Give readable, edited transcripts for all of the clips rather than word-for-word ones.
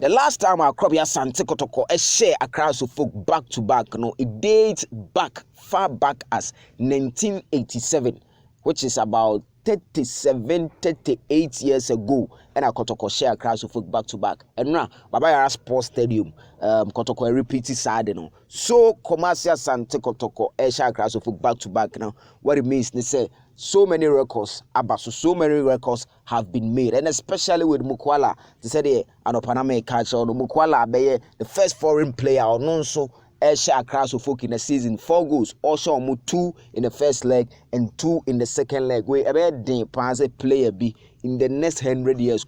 The last time our Krobia Asante Kotoko share across of folk back to back, no, it dates back far back as 1987, which is about 38 years ago, and a Kotoko share across of folk back to back. And now, Babaya Sports Stadium, Kotoko repeated side, no. So, Kumasi Asante Kotoko share across of folk back to back now. What it means, they say, so many records, so many records have been made, and especially with Mukwala. They said, Anopaname catch on Mukwala, the first foreign player, or non so. Share across of folk in the season, 4 goals, also 2 in the first leg and 2 in the second leg. We about the pass player be in the next 100 years.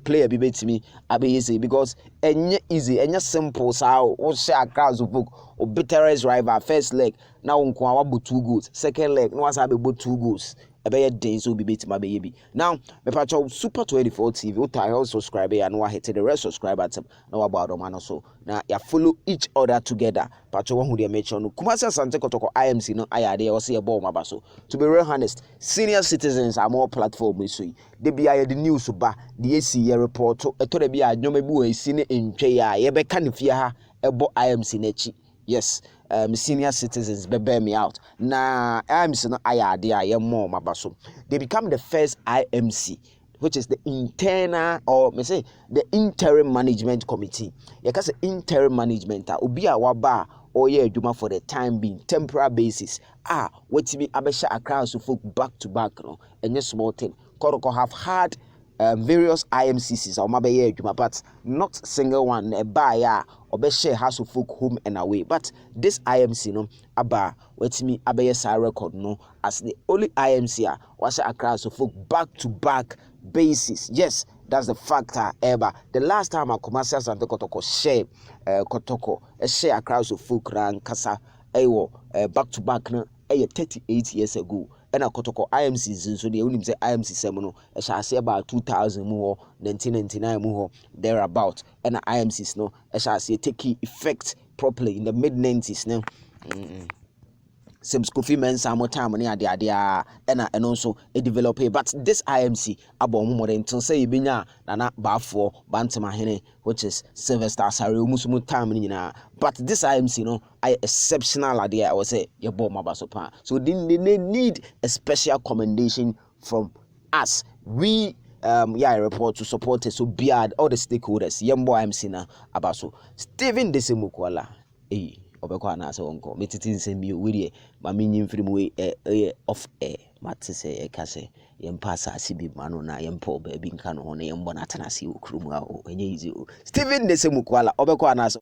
Player be to me, easy because any easy, any simple. So what share across of folk or bitterest rival first leg now unko 2 goals, second leg no was about 2 goals. About days will be beat my baby. Now, me patch Super 24 TV. What I also subscribe and what hit the rest subscribe at now about the man also. Now, you follow each other together. Patch one who they mention. Kumasi Asante Kotoko IMC no ayade or see a ball mabaso. To be real honest, senior citizens are more platform so. They be the news ba the AC report to the be a nyomebu a senior in Jaya. Yebe kanifia ebo IMC nechi. Yes, senior citizens bear me out. Na IMC no ayade more mabaso. They become the first IMC, which is the internal or me say the interim management committee. You can say interim management. Obi a waba or yeah juma for the time being temporary basis. What me abesha across folk back to back no. And just small thing. Koroko have had various IMCCs or mabe juma, but not single one buyer or be share house of folk home and away. But this IMC no aba wait me abe sa record no as the only IMC was across of folk back to back basis. Yes, that's the factor ever. The last time a Kumasi Asante Kotoko share Kotoko share across of folk ran kasa back to back no 38 years ago. And a Kotoko IMC so the only say IMC semono shall say about 2000 more 1999 more thereabout. And IMCs no shall say take effect properly in the mid 90s now. Some Scoffy men some more time near the idea and also a developer. But this IMC about more than to say binya nana bafo bantama hene, which is Sylvester Sari Musumu time in. But this IMC no I exceptional idea. I would say your bomb mabasopa. So they need a special commendation from us. We report to support us so beyond all the stakeholders. Yembo IMC na abaso. Stephen Desemukwala. Obekwa na ase wonko metiti nsemi we ma menyi mfiri mu off air mate se e kase yempa asase bi ma no na yempa oba bi nka no ho na yembo na atana se okrumu a o enye easy o Stephen Desemukwala obekwa na ase